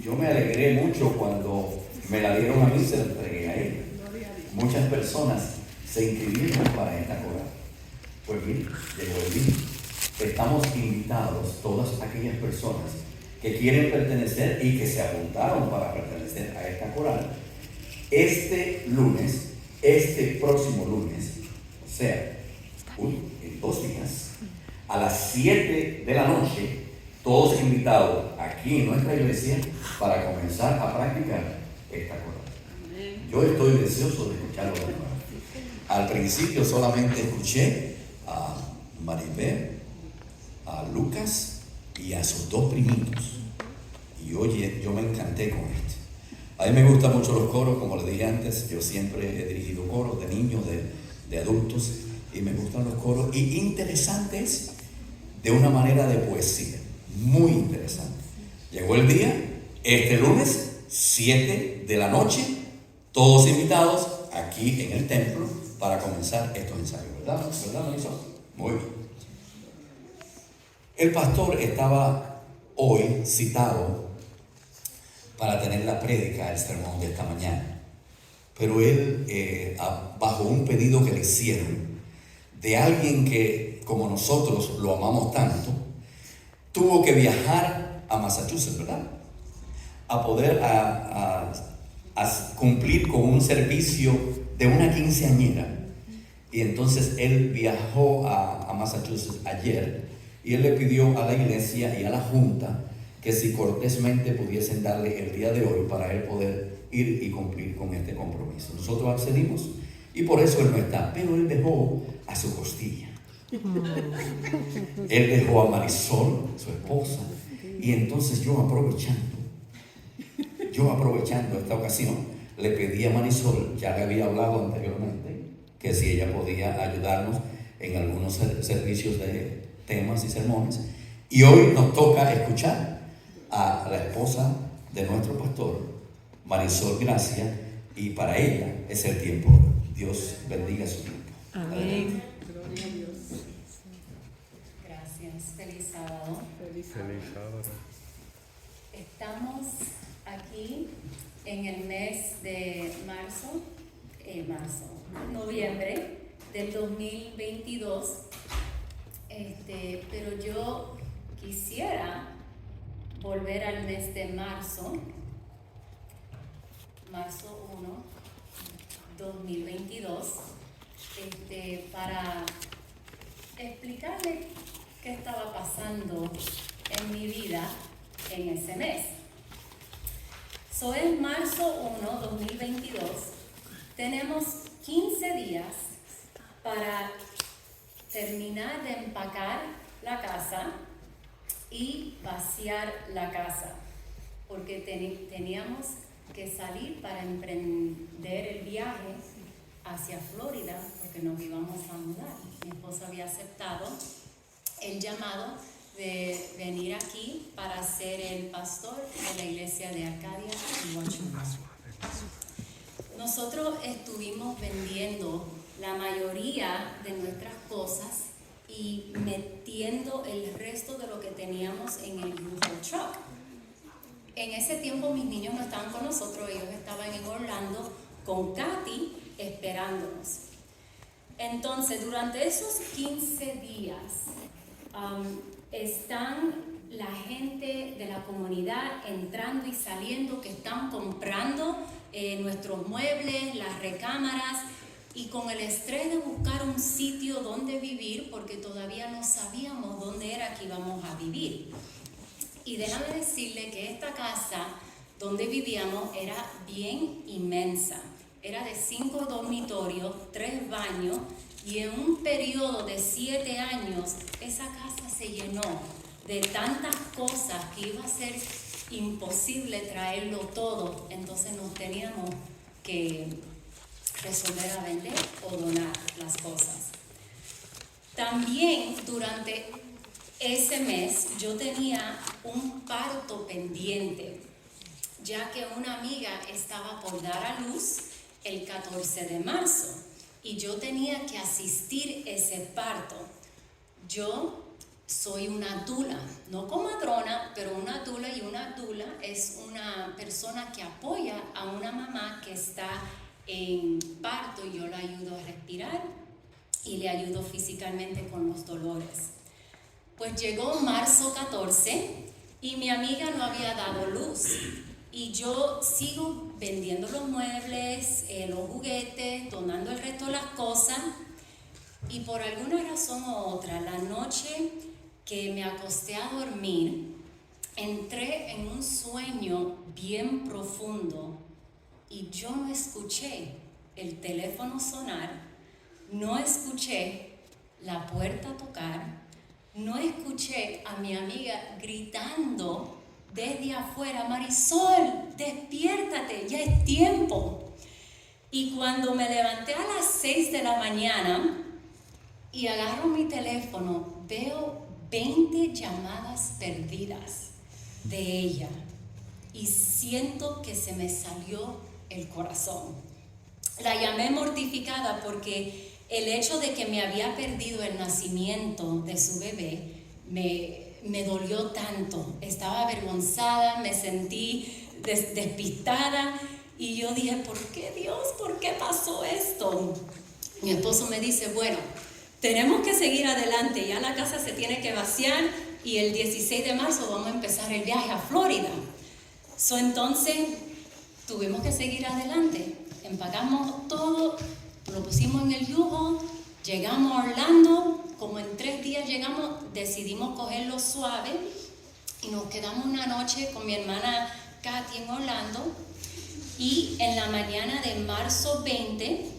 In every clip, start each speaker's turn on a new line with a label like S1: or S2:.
S1: Yo me alegré mucho cuando me la dieron a mí, se la entregué a ella. Muchas personas se inscribieron para esta coral. Pues bien, llegó el día. Estamos invitados, todas aquellas personas que quieren pertenecer y que se apuntaron para pertenecer a esta coral, este próximo lunes, o sea, en 2 días, a las 7 de la noche, todos invitados aquí en nuestra iglesia para comenzar a practicar esta coral. Yo estoy deseoso de escucharlo de nuevo. Al principio solamente escuché a Maribel, a Lucas y a sus 2 primitos. Y oye, yo me encanté con esto. A mí me gustan mucho los coros, como les dije antes, yo siempre he dirigido coros de niños, de adultos, y me gustan los coros, y interesantes de una manera de poesía, muy interesante. Llegó el día, este lunes, 7 de la noche, todos invitados aquí en el templo para comenzar estos ensayos, ¿verdad? ¿Verdad, Marisol? Muy bien. El pastor estaba hoy citado para tener la prédica, el sermón de esta mañana, pero él, bajo un pedido que le hicieron de alguien que, como nosotros lo amamos tanto, tuvo que viajar a Massachusetts, ¿verdad? A poder a cumplir con un servicio de una quinceañera. Y entonces él viajó a Massachusetts ayer y él le pidió a la iglesia y a la junta que si cortésmente pudiesen darle el día de hoy para él poder ir y cumplir con este compromiso. Nosotros accedimos y por eso él no está, pero él dejó a su costilla. Él dejó a Marisol, su esposa, y entonces yo aprovechando esta ocasión, le pedí a Marisol, ya le había hablado anteriormente, que si ella podía ayudarnos en algunos servicios de temas y sermones, y hoy nos toca escuchar a la esposa de nuestro pastor, Marisol Gracia, y para ella es el tiempo. Dios bendiga su tiempo.
S2: Amén.
S3: Gloria a Dios.
S2: Gracias. Feliz sábado.
S3: Feliz sábado.
S2: Estamos aquí en el mes de noviembre del 2022. Pero yo quisiera volver al mes de marzo 1, 2022, para explicarle qué estaba pasando en mi vida en ese mes. Es marzo 1, 2022. Tenemos 15 días para terminar de empacar la casa y vaciar la casa, porque teníamos que salir para emprender el viaje hacia Florida, porque nos íbamos a mudar. Mi esposo había aceptado el llamado de venir aquí para ser el pastor de la iglesia de Arcadia y Washington. Nosotros estuvimos vendiendo la mayoría de nuestras cosas y metiendo el resto de lo que teníamos en el U-Haul truck. En ese tiempo mis niños no estaban con nosotros, ellos estaban en Orlando con Katy esperándonos. Entonces, durante esos 15 días, están la gente de la comunidad entrando y saliendo, que están comprando nuestros muebles, las recámaras, y con el estrés de buscar un sitio donde vivir, porque todavía no sabíamos dónde era que íbamos a vivir. Y déjame decirle que esta casa donde vivíamos era bien inmensa. Era de 5 dormitorios, 3 baños, y en un periodo de 7 años esa casa se llenó de tantas cosas que iba a ser imposible traerlo todo. Entonces nos teníamos que resolver a vender o donar las cosas. También durante ese mes yo tenía un parto pendiente, ya que una amiga estaba por dar a luz el 14 de marzo y yo tenía que asistir ese parto. Yo soy una dula, no comadrona, pero una dula, y una dula es una persona que apoya a una mamá que está en parto y yo la ayudo a respirar y le ayudo físicamente con los dolores. Pues llegó marzo 14 y mi amiga no había dado luz y yo sigo vendiendo los muebles, los juguetes, donando el resto de las cosas y por alguna razón u otra, la noche que me acosté a dormir, entré en un sueño bien profundo y yo no escuché el teléfono sonar, no escuché la puerta tocar, no escuché a mi amiga gritando desde afuera, Marisol, despiértate, ya es tiempo. Y cuando me levanté a las 6 de la mañana y agarro mi teléfono, veo 20 llamadas perdidas de ella y siento que se me salió el corazón. La llamé mortificada porque el hecho de que me había perdido el nacimiento de su bebé me dolió tanto. Estaba avergonzada, me sentí despistada y yo dije, ¿por qué Dios? ¿Por qué pasó esto? Mi esposo me dice, bueno, tenemos que seguir adelante, ya la casa se tiene que vaciar y el 16 de marzo vamos a empezar el viaje a Florida. Entonces tuvimos que seguir adelante, empacamos todo, lo pusimos en el yugo, llegamos a Orlando, como en 3 días llegamos, decidimos cogerlo suave y nos quedamos una noche con mi hermana Katy en Orlando y en la mañana de marzo 20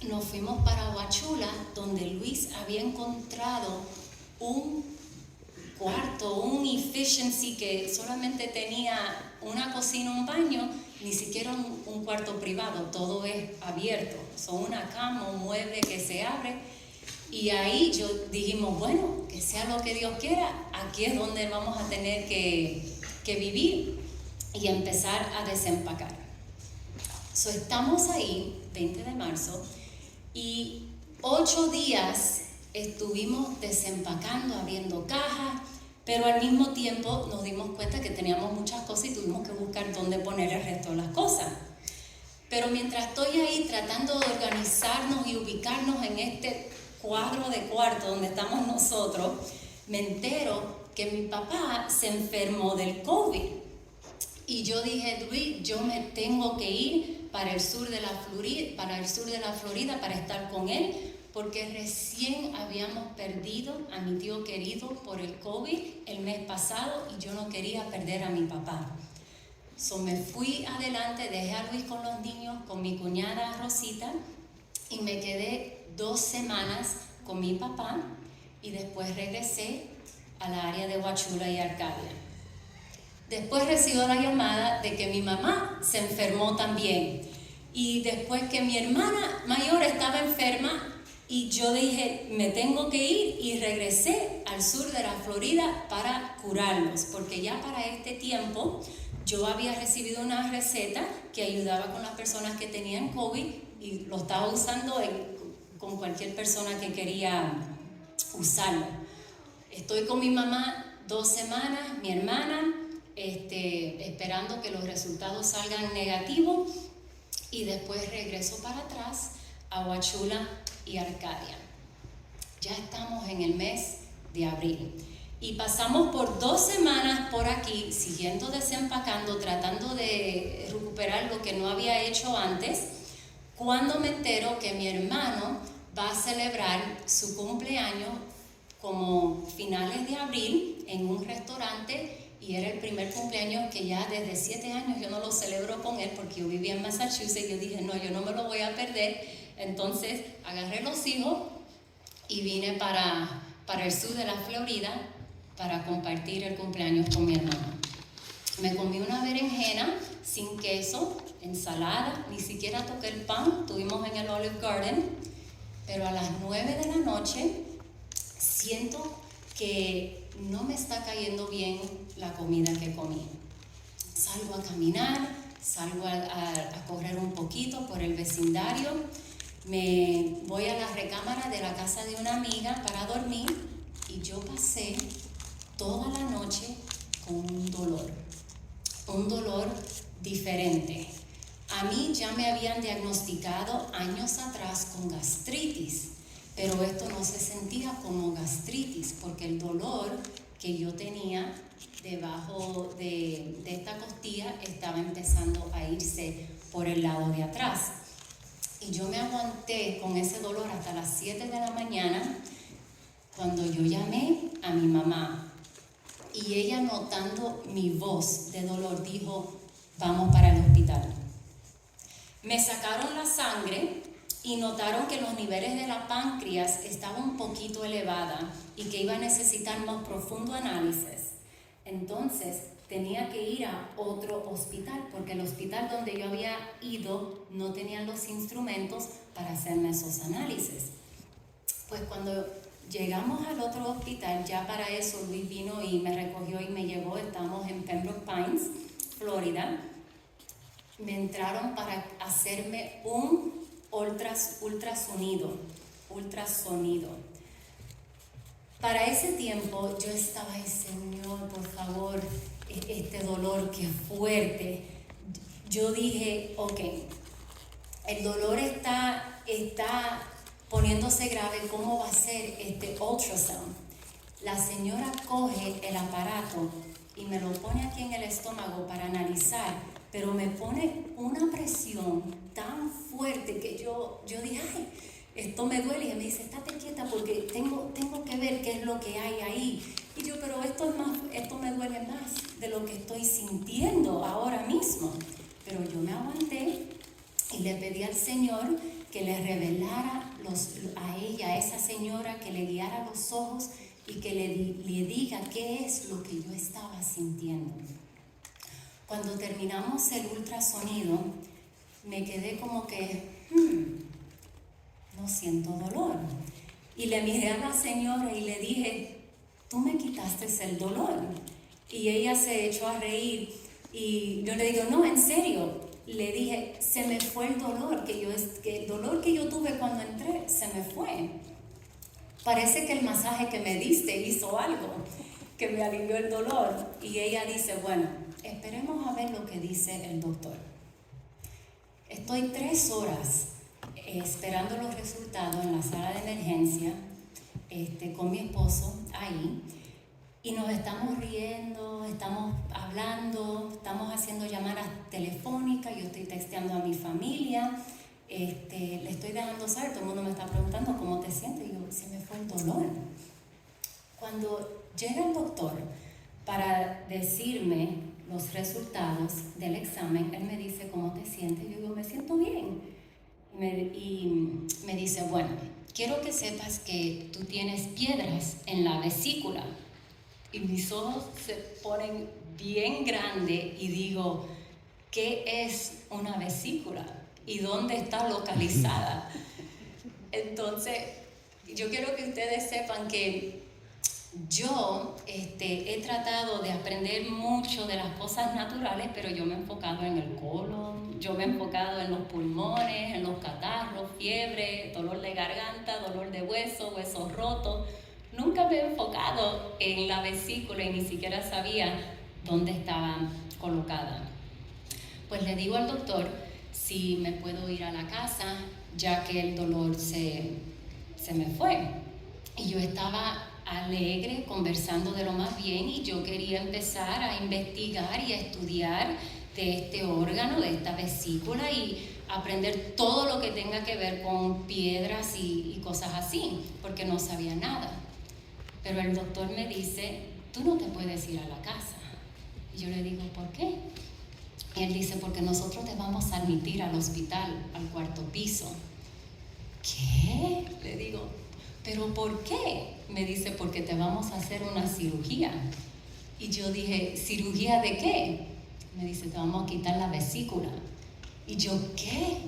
S2: nos fuimos para Huachula, donde Luis había encontrado un cuarto, un efficiency que solamente tenía una cocina, un baño, ni siquiera un cuarto privado, todo es abierto. Son una cama, un mueble que se abre. Y ahí dijimos, bueno, que sea lo que Dios quiera, aquí es donde vamos a tener que vivir y empezar a desempacar. Estamos ahí, 20 de marzo, y 8 días estuvimos desempacando, abriendo cajas, pero al mismo tiempo nos dimos cuenta que teníamos muchas cosas y tuvimos que buscar dónde poner el resto de las cosas. Pero mientras estoy ahí tratando de organizarnos y ubicarnos en este cuadro de cuarto donde estamos nosotros, me entero que mi papá se enfermó del COVID. Y yo dije, Luis, yo me tengo que ir para el sur de la Florida para estar con él, porque recién habíamos perdido a mi tío querido por el COVID el mes pasado y yo no quería perder a mi papá. Me fui adelante, dejé a Luis con los niños, con mi cuñada Rosita, y me quedé 2 semanas con mi papá y después regresé a la área de Huachula y Arcadia. Después recibo la llamada de que mi mamá se enfermó también y después que mi hermana mayor estaba enferma y yo dije, me tengo que ir y regresé al sur de la Florida para curarlos, porque ya para este tiempo yo había recibido una receta que ayudaba con las personas que tenían COVID y lo estaba usando con cualquier persona que quería usarlo. Estoy con mi mamá 2 semanas, mi hermana, esperando que los resultados salgan negativos y después regreso para atrás a Huachula y Arcadia. Ya estamos en el mes de abril y pasamos por 2 semanas por aquí siguiendo desempacando, tratando de recuperar lo que no había hecho antes, cuando me entero que mi hermano va a celebrar su cumpleaños como finales de abril en un restaurante. Y era el primer cumpleaños que ya desde 7 años yo no lo celebro con él porque yo vivía en Massachusetts. Yo dije, no, yo no me lo voy a perder. Entonces agarré los hijos y vine para el sur de la Florida para compartir el cumpleaños con mi hermano. Me comí una berenjena sin queso, ensalada, ni siquiera toqué el pan. Estuvimos en el Olive Garden, pero a las 9 de la noche siento que no me está cayendo bien la comida que comí. Salgo a caminar, salgo a correr un poquito por el vecindario, me voy a la recámara de la casa de una amiga para dormir y yo pasé toda la noche con un dolor diferente. A mí ya me habían diagnosticado años atrás con gastritis, pero esto no se sentía como gastritis porque el dolor que yo tenía debajo de esta costilla estaba empezando a irse por el lado de atrás. Y yo me aguanté con ese dolor hasta las 7 de la mañana cuando yo llamé a mi mamá. Y ella, notando mi voz de dolor, dijo, vamos para el hospital. Me sacaron la sangre y notaron que los niveles de la páncreas estaban un poquito elevada y que iba a necesitar más profundo análisis. Entonces tenía que ir a otro hospital porque el hospital donde yo había ido no tenían los instrumentos para hacerme esos análisis. Pues cuando llegamos al otro hospital, ya para eso Luis vino y me recogió y me llevó. Estamos en Pembroke Pines, Florida. Me entraron para hacerme un ultrasonido. Para ese tiempo yo estaba, ay Señor, por favor, este dolor, qué fuerte. Yo dije, ok, el dolor está poniéndose grave, ¿cómo va a ser este ultrasound? La señora coge el aparato y me lo pone aquí en el estómago para analizar, pero me pone una presión tan fuerte que yo dije, ay, esto me duele. Y ella me dice, estate quieta porque tengo que ver qué es lo que hay ahí. Y yo, pero esto me duele más de lo que estoy sintiendo ahora mismo. Pero yo me aguanté y le pedí al Señor que le revelara a ella, a esa señora, que le guiara los ojos y que le diga qué es lo que yo estaba sintiendo. Cuando terminamos el ultrasonido, me quedé como que, no siento dolor. Y le miré a la señora y le dije, tú me quitaste el dolor. Y ella se echó a reír y yo le digo, no, en serio. Le dije, se me fue el dolor, el dolor que yo tuve cuando entré, se me fue. Parece que el masaje que me diste hizo algo, que me alivió el dolor. Y ella dice, bueno, esperemos a ver lo que dice el doctor. Estoy 3 horas esperando los resultados en la sala de emergencia, con mi esposo ahí. Y nos estamos riendo, estamos hablando, estamos haciendo llamadas telefónicas, yo estoy texteando a mi familia, le estoy dejando saber, todo el mundo me está preguntando cómo te sientes, y yo, se me fue el dolor. Cuando llega el doctor para decirme los resultados del examen, él me dice, ¿cómo te sientes? Yo digo, me siento bien. Y me dice, bueno, quiero que sepas que tú tienes piedras en la vesícula. Y mis ojos se ponen bien grandes y digo, ¿qué es una vesícula? ¿Y dónde está localizada? Entonces, yo quiero que ustedes sepan que yo he tratado de aprender mucho de las cosas naturales, pero yo me he enfocado en el colon, yo me he enfocado en los pulmones, en los catarros, fiebre, dolor de garganta, dolor de hueso, huesos rotos. Nunca me he enfocado en la vesícula y ni siquiera sabía dónde estaba colocada. Pues le digo al doctor si me puedo ir a la casa, ya que el dolor se me fue. Y yo estaba alegre, conversando de lo más bien, y yo quería empezar a investigar y a estudiar de este órgano, de esta vesícula, y aprender todo lo que tenga que ver con piedras y cosas así, porque no sabía nada. Pero el doctor me dice, tú no te puedes ir a la casa. Y yo le digo, ¿por qué? Y él dice, porque nosotros te vamos a admitir al hospital, al 4º piso. ¿Qué? Le digo, ¿pero por qué? Me dice, porque te vamos a hacer una cirugía. Y yo dije, ¿cirugía de qué? Me dice, te vamos a quitar la vesícula. Y yo, ¿qué?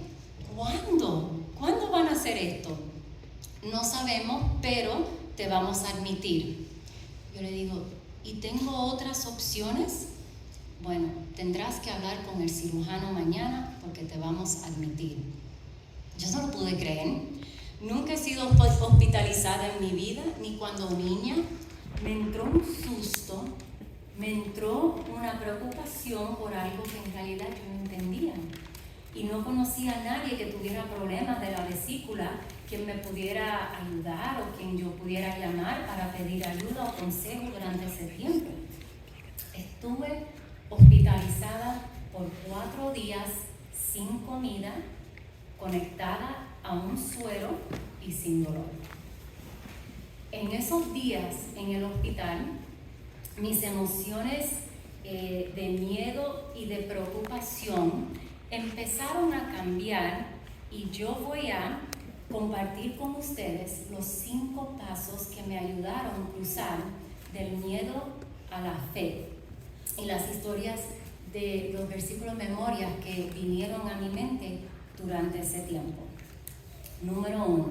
S2: ¿Cuándo? ¿Cuándo van a hacer esto? No sabemos, pero te vamos a admitir. Yo le digo, ¿y tengo otras opciones? Bueno, tendrás que hablar con el cirujano mañana porque te vamos a admitir. Yo no lo pude creer. Nunca he sido hospitalizada en mi vida, ni cuando niña. Me entró un susto, me entró una preocupación por algo que en realidad yo no entendía. Y no conocía a nadie que tuviera problemas de la vesícula, quien me pudiera ayudar o quien yo pudiera llamar para pedir ayuda o consejo durante ese tiempo. Estuve hospitalizada por 4 días sin comida, conectada a un suero y sin dolor. En esos días en el hospital, mis emociones de miedo y de preocupación empezaron a cambiar, y yo voy a compartir con ustedes los 5 pasos que me ayudaron a cruzar del miedo a la fe, y las historias de los versículos de memoria que vinieron a mi mente durante ese tiempo. Número 1,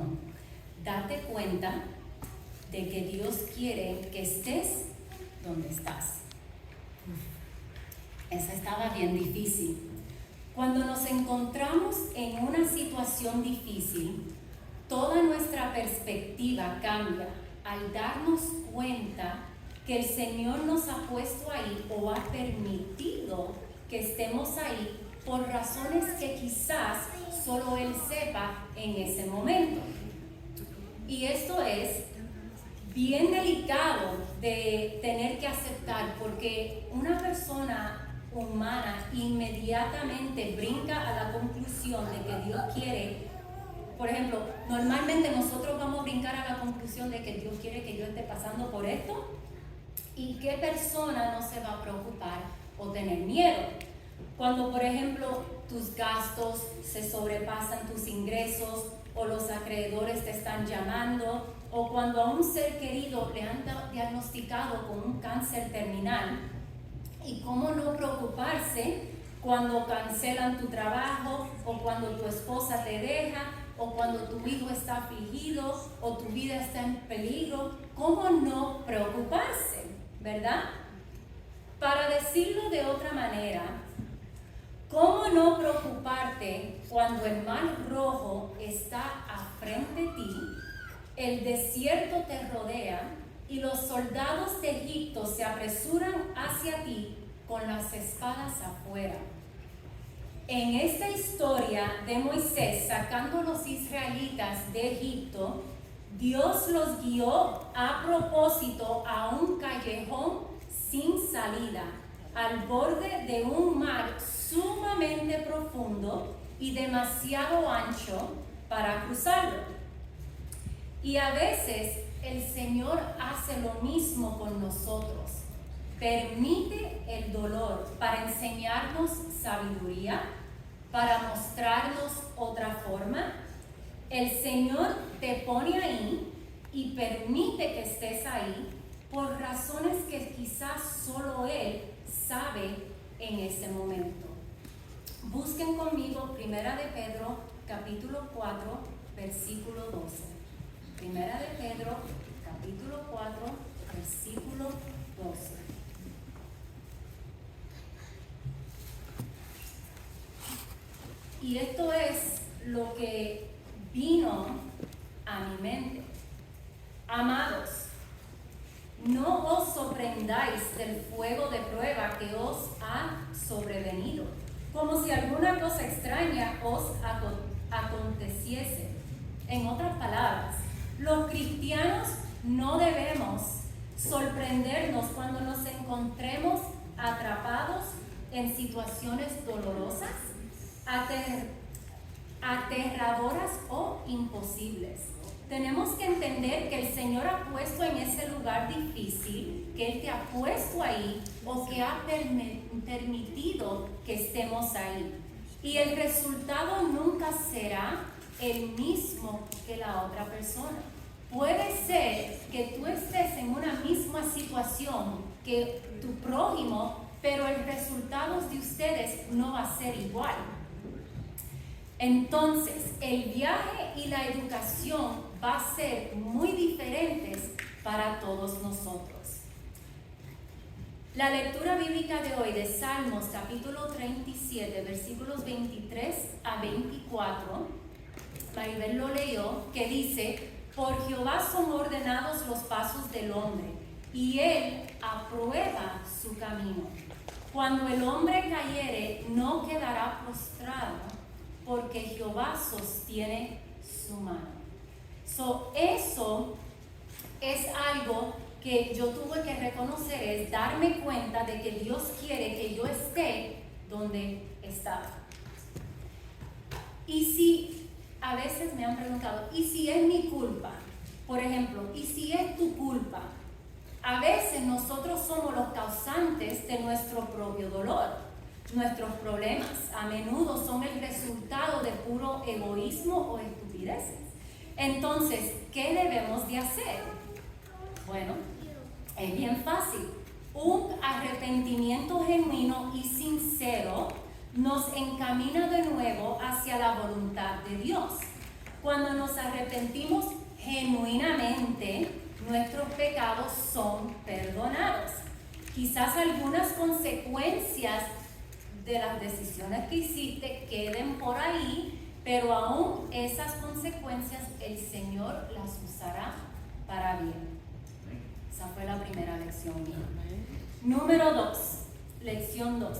S2: date cuenta de que Dios quiere que estés donde estás. Esa estaba bien difícil. Cuando nos encontramos en una situación difícil, toda nuestra perspectiva cambia al darnos cuenta que el Señor nos ha puesto ahí o ha permitido que estemos ahí por razones que quizás solo Él sepa en ese momento. Y esto es bien delicado de tener que aceptar, porque una persona humana inmediatamente brinca a la conclusión de que Dios quiere. Por ejemplo, normalmente nosotros vamos a brincar a la conclusión de que Dios quiere que yo esté pasando por esto, y qué persona no se va a preocupar o tener miedo. Cuando, por ejemplo, tus gastos se sobrepasan tus ingresos, o los acreedores te están llamando, o cuando a un ser querido le han diagnosticado con un cáncer terminal. Y cómo no preocuparse cuando cancelan tu trabajo, o cuando tu esposa te deja, o cuando tu hijo está afligido, o tu vida está en peligro. ¿Cómo no preocuparse, verdad? Para decirlo de otra manera, ¿cómo no preocuparte cuando el mar Rojo está a frente de ti, el desierto te rodea y los soldados de Egipto se apresuran hacia ti con las espadas afuera? En esta historia de Moisés sacando a los israelitas de Egipto, Dios los guió a propósito a un callejón sin salida, al borde de un mar sumamente profundo y demasiado ancho para cruzarlo. Y a veces el Señor hace lo mismo con nosotros. Permite el dolor para enseñarnos sabiduría, para mostrarnos otra forma. El Señor te pone ahí y permite que estés ahí por razones que quizás solo Él sabe en ese momento. Busquen conmigo Primera de Pedro, capítulo 4, versículo 12. Primera de Pedro, capítulo 4, versículo 12. Y esto es lo que vino a mi mente. Amados, no os sorprendáis del fuego de prueba que os ha sobrevenido, como si alguna cosa extraña os aconteciese. En otras palabras, los cristianos no debemos sorprendernos cuando nos encontremos atrapados en situaciones dolorosas, aterradoras o imposibles. Tenemos que entender que el Señor ha puesto en ese lugar difícil, que Él te ha puesto ahí o que ha permitido que estemos ahí. Y el resultado nunca será el mismo que la otra persona. Puede ser que tú estés en una misma situación que tu prójimo, pero el resultado de ustedes no va a ser igual. Entonces, el viaje y la educación va a ser muy diferentes para todos nosotros. La lectura bíblica de hoy de Salmos capítulo 37, versículos 23 a 24, Maribel lo leyó, que dice: por Jehová son ordenados los pasos del hombre, y él aprueba su camino. Cuando el hombre cayere, no quedará prostrado, porque Jehová sostiene su mano. Eso es algo que yo tuve que reconocer, es darme cuenta de que Dios quiere que yo esté donde estaba. Y si, a veces me han preguntado, ¿y si es mi culpa? Por ejemplo, ¿y si es tu culpa? A veces nosotros somos los causantes de nuestro propio dolor. Nuestros problemas a menudo son el resultado de puro egoísmo o estupideces. Entonces, ¿qué debemos de hacer? Bueno, es bien fácil. Un arrepentimiento genuino y sincero nos encamina de nuevo hacia la voluntad de Dios. Cuando nos arrepentimos genuinamente, nuestros pecados son perdonados. Quizás algunas consecuencias de las decisiones que hiciste queden por ahí, pero aún esas consecuencias el Señor las usará para bien. Esa fue la primera lección mía. Número 2, lección 2.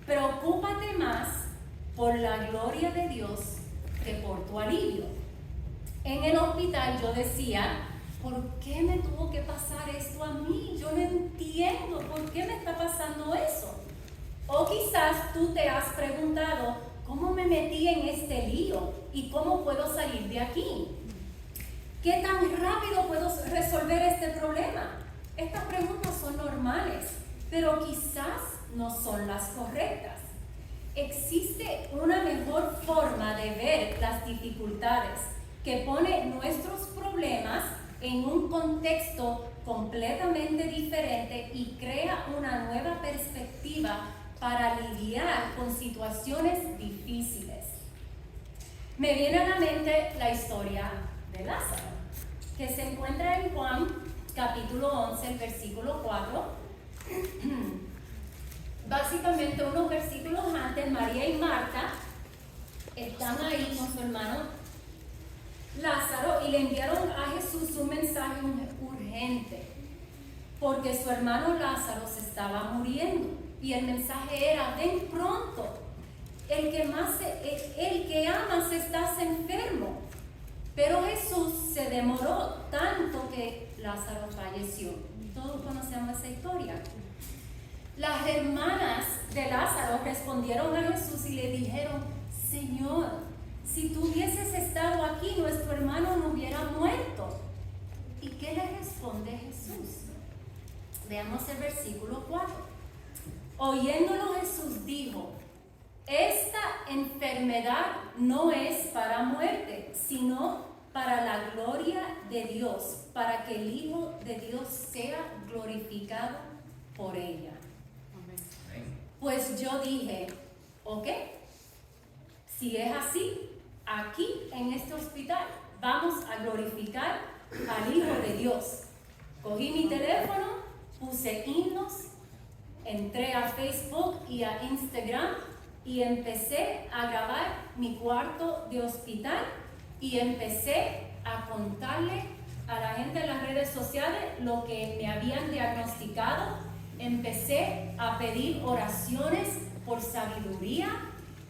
S2: Preocúpate más por la gloria de Dios que por tu alivio. En el hospital yo decía: ¿por qué me tuvo que pasar esto a mí? Yo no entiendo por qué me está pasando eso. O quizás tú te has preguntado: ¿cómo me metí en este lío? ¿Y cómo puedo salir de aquí? ¿Qué tan rápido puedo resolver este problema? Estas preguntas son normales, pero quizás no son las correctas. Existe una mejor forma de ver las dificultades que pone nuestros problemas en un contexto completamente diferente y crea una nueva perspectiva para lidiar con situaciones difíciles. Me viene a la mente la historia de Lázaro, que se encuentra en Juan capítulo 11, el versículo 4. Básicamente unos versículos antes, María y Marta están ahí con su hermano Lázaro y le enviaron a Jesús un mensaje urgente, porque su hermano Lázaro se estaba muriendo y el mensaje era: ven pronto, el que amas estás enfermo. Pero Jesús se demoró tanto que Lázaro falleció. Todos conocemos esa historia. Las hermanas de Lázaro respondieron a Jesús y le dijeron: Señor, si tú hubieses estado aquí, nuestro hermano no hubiera muerto. ¿Y qué le responde Jesús? Veamos el versículo 4. Oyéndolo Jesús dijo: esta enfermedad no es para muerte, sino para la gloria de Dios, para que el Hijo de Dios sea glorificado por ella. Pues yo dije: ok, si es así, aquí en este hospital vamos a glorificar al Hijo de Dios. Cogí mi teléfono, puse himnos, entré a Facebook y a Instagram y empecé a grabar mi cuarto de hospital y empecé a contarle a la gente en las redes sociales lo que me habían diagnosticado. Empecé a pedir oraciones por sabiduría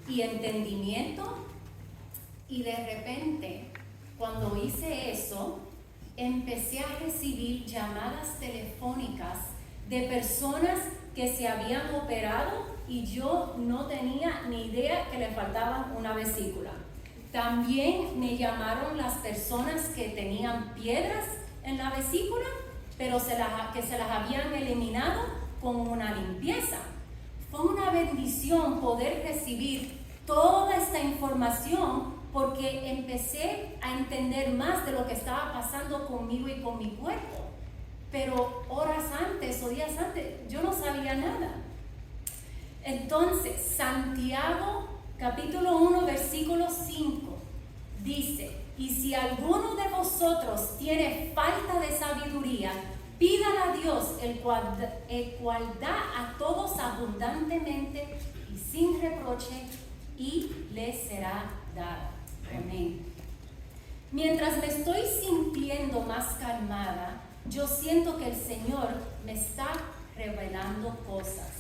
S2: y entendimiento, y de repente, cuando hice eso, empecé a recibir llamadas telefónicas de personas que se habían operado y yo no tenía ni idea que le faltaba una vesícula. También me llamaron las personas que tenían piedras en la vesícula, pero que se las habían eliminado con una limpieza. Fue una bendición poder recibir toda esta información, porque empecé a entender más de lo que estaba pasando conmigo y con mi cuerpo. Pero horas antes o días antes yo no sabía nada. Entonces, Santiago capítulo 1 versículo 5 dice: y si alguno de vosotros tiene falta de sabiduría, pídala a Dios, el cual da a todos abundantemente y sin reproche, y le será dada. Amén. Mientras me estoy sintiendo más calmada, yo siento que el Señor me está revelando cosas.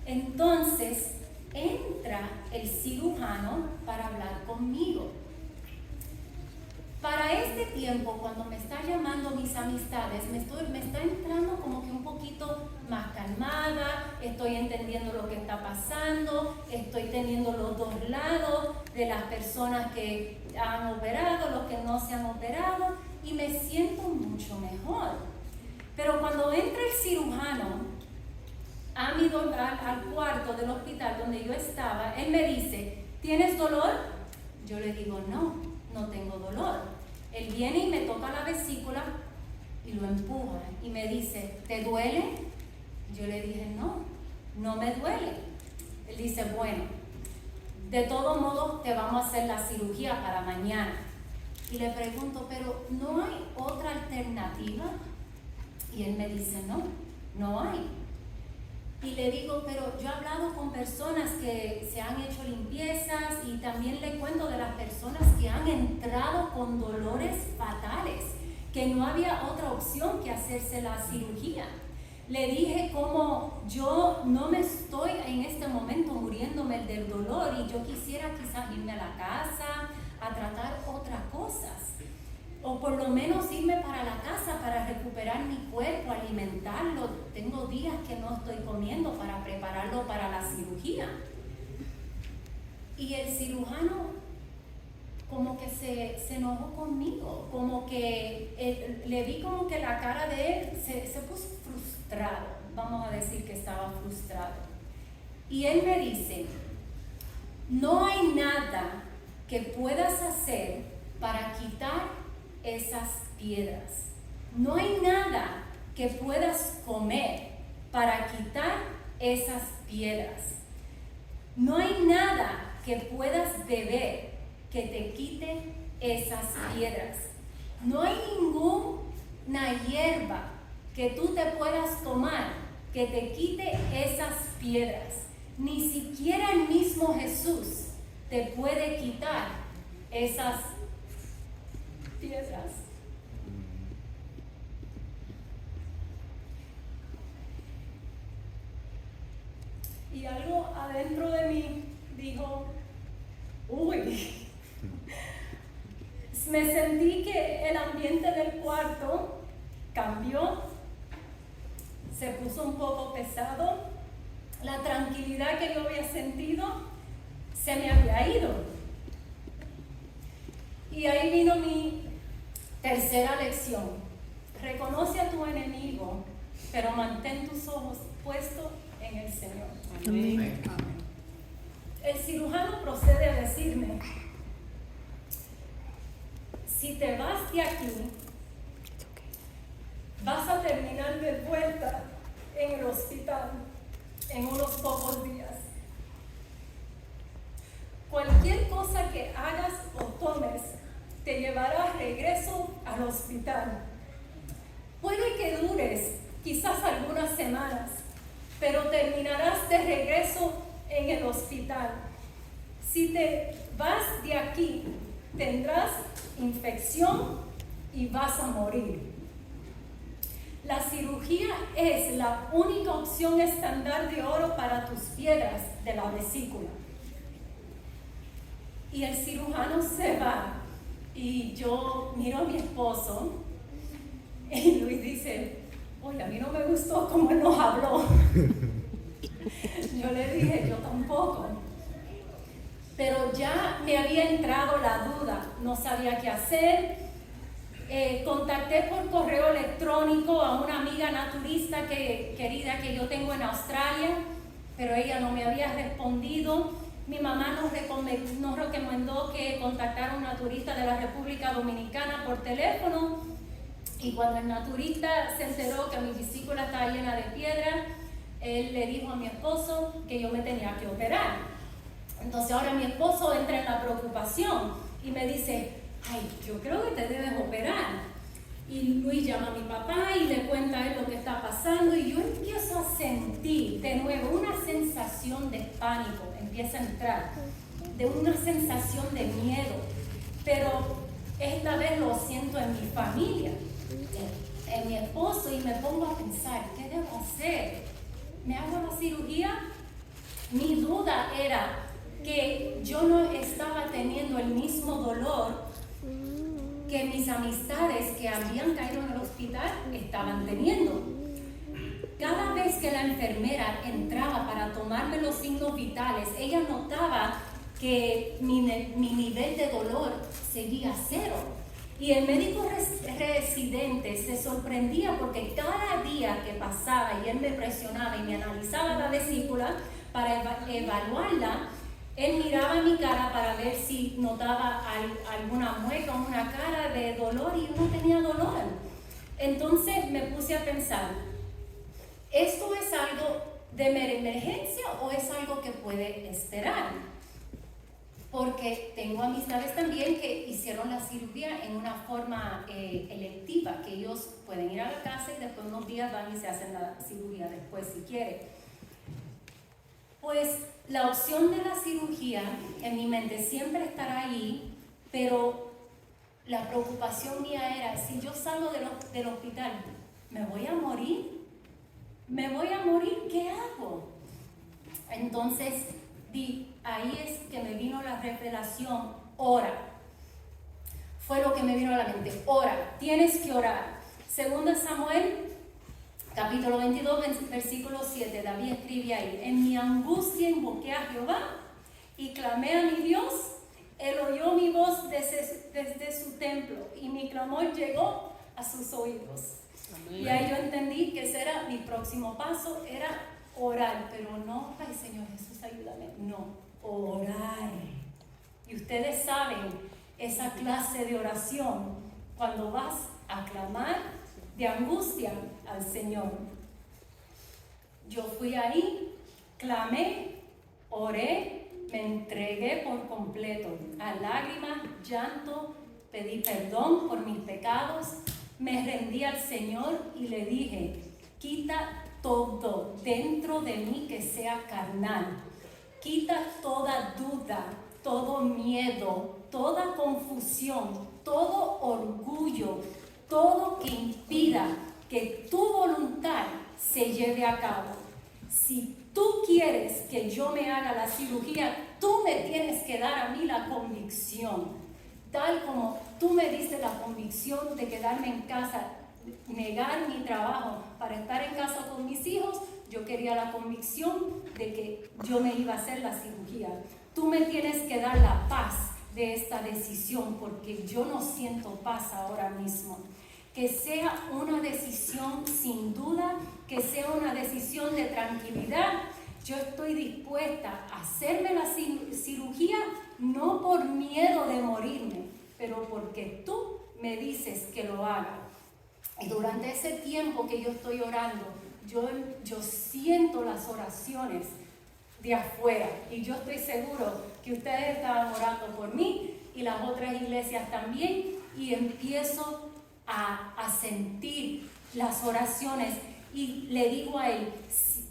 S2: Entonces entra el cirujano para hablar conmigo. Para este tiempo, cuando me está llamando mis amistades, me está entrando como que un poquito más calmada, estoy entendiendo lo que está pasando, estoy teniendo los dos lados de las personas que han operado, los que no se han operado, y me siento mucho mejor. Pero cuando entra el cirujano al cuarto del hospital donde yo estaba, él me dice, ¿tienes dolor? Yo le digo, no tengo dolor. Él viene y me toca la vesícula y lo empuja y me dice, ¿te duele? Yo le dije, no me duele. Él dice, bueno, de todo modo te vamos a hacer la cirugía para mañana. Y le pregunto, ¿pero no hay otra alternativa? Y él me dice, no hay. Y le digo, pero yo he hablado con personas que se han hecho limpiezas y también le cuento de las personas que han entrado con dolores fatales, que no había otra opción que hacerse la cirugía. Le dije como yo no me estoy en este momento muriéndome del dolor y yo quisiera quizás irme a la casa a tratar otras cosas. O por lo menos irme para la casa para recuperar mi cuerpo, alimentarlo. Tengo días que no estoy comiendo para prepararlo para la cirugía. Y el cirujano como que se enojó conmigo, como que le vi como que la cara de él se puso frustrado. Vamos a decir que estaba frustrado. Y él me dice, no hay nada que puedas hacer para quitar esas piedras. No hay nada que puedas comer para quitar esas piedras. No hay nada que puedas beber que te quite esas piedras. No hay ninguna hierba que tú te puedas tomar que te quite esas piedras. Ni siquiera el mismo Jesús te puede quitar esas piedras. Y algo adentro de mí dijo, uy. Me sentí que el ambiente del cuarto cambió, se puso un poco pesado, la tranquilidad que yo había sentido se me había ido. Y ahí vino mi tercera lección. Reconoce a tu enemigo, pero mantén tus ojos puestos en el Señor.
S4: Amén.
S2: El cirujano procede a decirme, si te vas de aquí, vas a terminar de vuelta en el hospital en unos pocos días. Cualquier cosa que hagas o tomes te llevará regreso al hospital. Puede que dures quizás algunas semanas, pero terminarás de regreso en el hospital. Si te vas de aquí, tendrás infección y vas a morir. La cirugía es la única opción estándar de oro para tus piedras de la vesícula. Y el cirujano se va y yo miro a mi esposo y Luis dice, oye, a mí no me gustó cómo él nos habló. Yo le dije, yo tampoco. Pero ya me había entrado la duda, no sabía qué hacer. Contacté por correo electrónico a una amiga naturista querida que yo tengo en Australia, pero ella no me había respondido. Mi mamá nos recomendó que contactara a un naturista de la República Dominicana por teléfono, y cuando el naturista se enteró que mi vesícula estaba llena de piedra, él le dijo a mi esposo que yo me tenía que operar. Entonces ahora mi esposo entra en la preocupación y me dice, ay, yo creo que te debes operar. Y Luis llama a mi papá y le cuenta a él lo que está pasando, y yo empiezo a sentir de nuevo una sensación de pánico, empieza a entrar. de una sensación de miedo, pero esta vez lo siento en mi familia, en mi esposo, y me pongo a pensar, ¿qué debo hacer? ¿Me hago la cirugía? Mi duda era que yo no estaba teniendo el mismo dolor que mis amistades que habían caído en el hospital estaban teniendo. Cada vez que la enfermera entraba para tomarme los signos vitales, ella notaba que mi nivel de dolor seguía cero. Y el médico residente se sorprendía porque cada día que pasaba y él me presionaba y me analizaba la vesícula para evaluarla, él miraba mi cara para ver si notaba alguna mueca o una cara de dolor, y yo no tenía dolor. Entonces me puse a pensar, ¿esto es algo de emergencia o es algo que puede esperar? Porque tengo amistades también que hicieron la cirugía en una forma electiva, que ellos pueden ir a la casa y después unos días van y se hacen la cirugía después si quieren. Pues la opción de la cirugía en mi mente siempre estará ahí, pero la preocupación mía era, si yo salgo del hospital, ¿me voy a morir? ¿Me voy a morir? ¿Qué hago? Entonces, ahí es que me vino la revelación, ora. Fue lo que me vino a la mente, ora, tienes que orar. 2 Samuel, capítulo 22, versículo 7, David escribe ahí, en mi angustia invoqué a Jehová y clamé a mi Dios, él oyó mi voz desde su templo y mi clamor llegó a sus oídos. Amén. Y ahí yo entendí que ese era mi próximo paso, era orar, pero no, ay Señor Jesús, ayúdame, no, orar. Y ustedes saben esa clase de oración cuando vas a clamar de angustia al Señor. Yo fui ahí, clamé, oré, me entregué por completo a lágrimas, llanto, pedí perdón por mis pecados, me rendí al Señor y le dije, quita todo dentro de mí que sea carnal, quita toda duda, todo miedo, toda confusión, todo orgullo, todo que impida que tu voluntad se lleve a cabo. Si tú quieres que yo me haga la cirugía, tú me tienes que dar a mí la convicción, tal como tú me diste la convicción de quedarme en casa, negar mi trabajo para estar en casa con mis hijos. Yo quería la convicción de que yo me iba a hacer la cirugía. Tú me tienes que dar la paz de esta decisión, porque yo no siento paz ahora mismo. Que sea una decisión sin duda, que sea una decisión de tranquilidad. Yo estoy dispuesta a hacerme la cirugía, no por miedo de morirme, pero porque tú me dices que lo haga. Y durante ese tiempo que yo estoy orando, yo siento las oraciones de afuera, y yo estoy seguro que ustedes estaban orando por mí y las otras iglesias también, y empiezo a sentir las oraciones y le digo a él,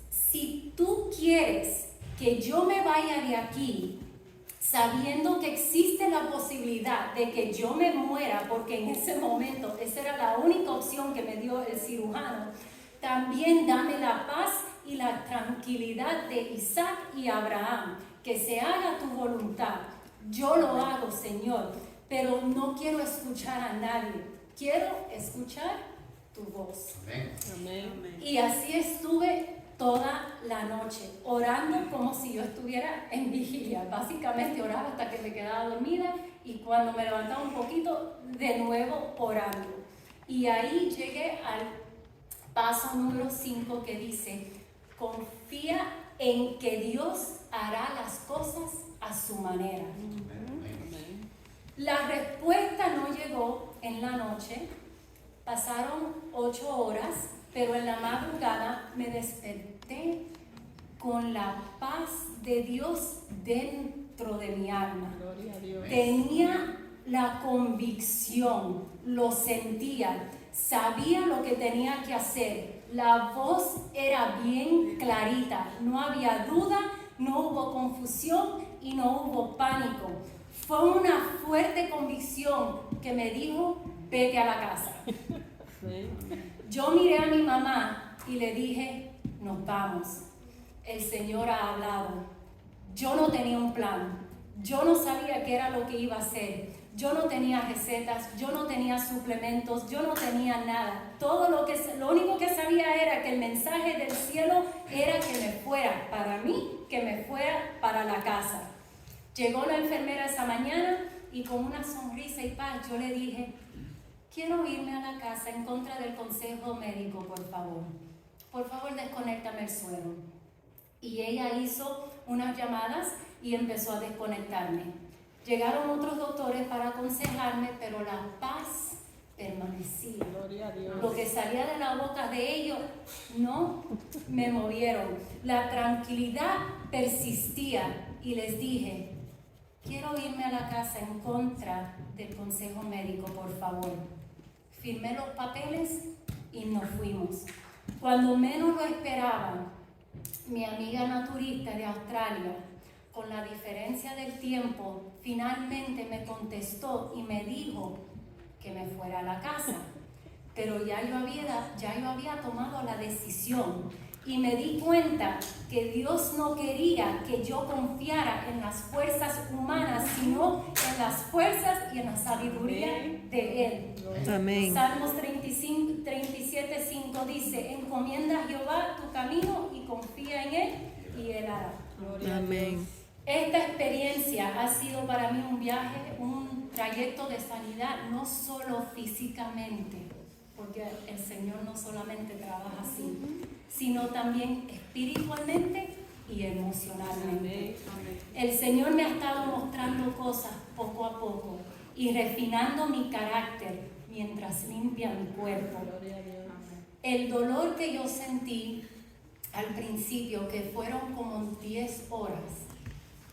S2: si tú quieres que yo me vaya de aquí sabiendo que existe la posibilidad de que yo me muera, porque en ese momento esa era la única opción que me dio el cirujano, también dame la paz y la tranquilidad de Isaac y Abraham, que se haga tu voluntad. Yo lo hago, Señor, pero no quiero escuchar a nadie, quiero escuchar tu voz. Amén. Y así estuve toda la noche, orando como si yo estuviera en vigilia. Básicamente oraba hasta que me quedaba dormida, y cuando me levantaba un poquito, de nuevo orando. Y ahí llegué al paso número 5, que dice, confía en que Dios hará las cosas a su manera. La respuesta no llegó en la noche, pasaron 8 horas, pero en la madrugada me desperté con la paz de Dios dentro de mi alma. Tenía la convicción, lo sentía, sabía lo que tenía que hacer. La voz era bien clarita, no había duda no hubo confusión y no hubo pánico. Fue una fuerte convicción que me dijo, vete a la casa. Yo miré a mi mamá y le dije, nos vamos. El Señor ha hablado. Yo no tenía un plan. Yo no sabía qué era lo que iba a hacer. Yo no tenía recetas, yo no tenía suplementos, yo no tenía nada. Lo único que sabía era que el mensaje del cielo era que me fuera para mí, que me fuera para la casa. Llegó la enfermera esa mañana y con una sonrisa y paz yo le dije, quiero irme a la casa en contra del consejo médico, por favor. Por favor, desconéctame el suero. Y ella hizo unas llamadas y empezó a desconectarme. Llegaron otros doctores para aconsejarme, pero la paz permanecía.
S4: Gloria a Dios.
S2: Lo que salía de la boca de ellos no me movieron. La tranquilidad persistía y les dije, quiero irme a la casa en contra del consejo médico, por favor. Firmé los papeles y nos fuimos. Cuando menos lo esperaban, mi amiga naturista de Australia, con la diferencia del tiempo, finalmente me contestó y me dijo que me fuera a la casa. Pero ya yo había tomado la decisión y me di cuenta que Dios no quería que yo confiara en las fuerzas humanas, sino en las fuerzas y en la sabiduría de Él.
S5: Amén.
S2: Salmos 37:5 dice, encomienda a Jehová tu camino y confía en Él y Él hará.
S5: Amén.
S2: Esta experiencia ha sido para mí un viaje, un trayecto de sanidad, no solo físicamente, porque el Señor no solamente trabaja así, sino también espiritualmente y emocionalmente. El Señor me ha estado mostrando cosas poco a poco y refinando mi carácter mientras limpia mi cuerpo. El dolor que yo sentí al principio, que fueron como 10 horas,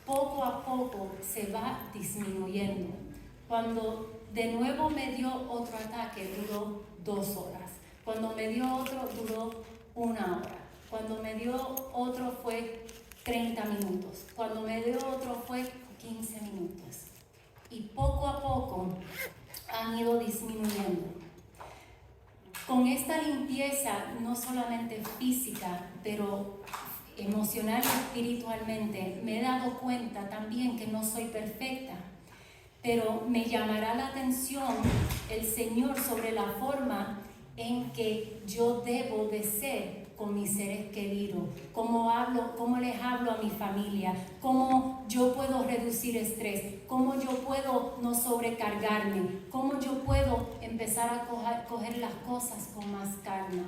S2: poco a poco se va disminuyendo. Cuando de nuevo me dio otro ataque, duró 2 horas. Cuando me dio otro, duró 1 hora. Cuando me dio otro fue 30 minutos. Cuando me dio otro fue 15 minutos. Y poco a poco han ido disminuyendo. Con esta limpieza, no solamente física, pero emocional y espiritualmente, me he dado cuenta también que no soy perfecta, pero me llamará la atención el Señor sobre la forma en que yo debo de ser con mis seres queridos, cómo les hablo a mi familia, cómo yo puedo reducir estrés, cómo yo puedo no sobrecargarme, cómo yo puedo empezar a coger las cosas con más calma.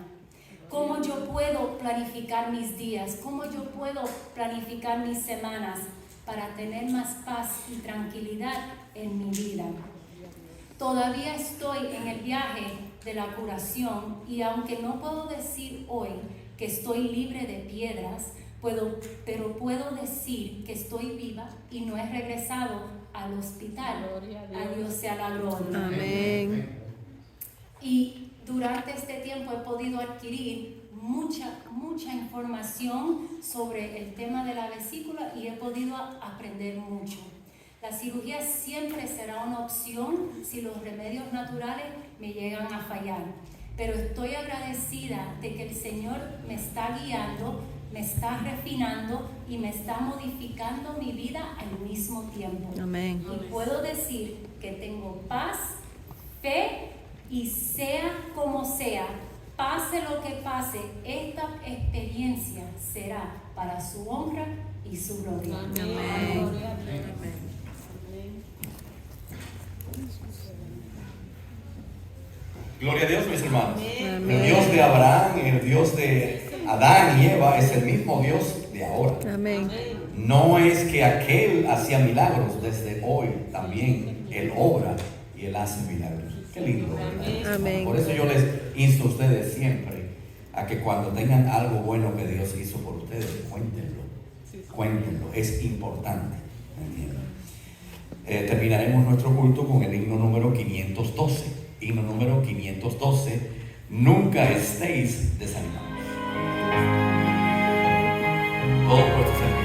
S2: Cómo yo puedo planificar mis días, cómo yo puedo planificar mis semanas para tener más paz y tranquilidad en mi vida. Todavía estoy en el viaje de la curación y aunque no puedo decir hoy que estoy libre de piedras, pero puedo decir que estoy viva y no he regresado al hospital. A Dios sea la gloria.
S5: Amén.
S2: Y durante este tiempo he podido adquirir mucha información sobre el tema de la vesícula y he podido aprender mucho. La cirugía siempre será una opción si los remedios naturales me llegan a fallar. Pero estoy agradecida de que el Señor me está guiando, me está refinando y me está modificando mi vida al mismo tiempo.
S5: Amén.
S2: Y puedo decir que tengo paz, fe y sea como sea, pase lo que pase, esta experiencia será para su honra y su gloria.
S5: Amén.
S1: Gloria a Dios, mis hermanos.
S5: Amén.
S1: El Dios de Abraham, el Dios de Adán y Eva es el mismo Dios de ahora.
S5: Amén.
S1: No es que aquel hacía milagros, desde hoy también Él obra y Él hace milagros. Qué lindo, ¿verdad?
S5: Amén.
S1: Por eso yo les insto a ustedes siempre a que cuando tengan algo bueno que Dios hizo por ustedes, cuéntenlo, es importante. Terminaremos nuestro culto con el himno número 512. Himno número 512, nunca estéis desanimados. Todos puestos en pie.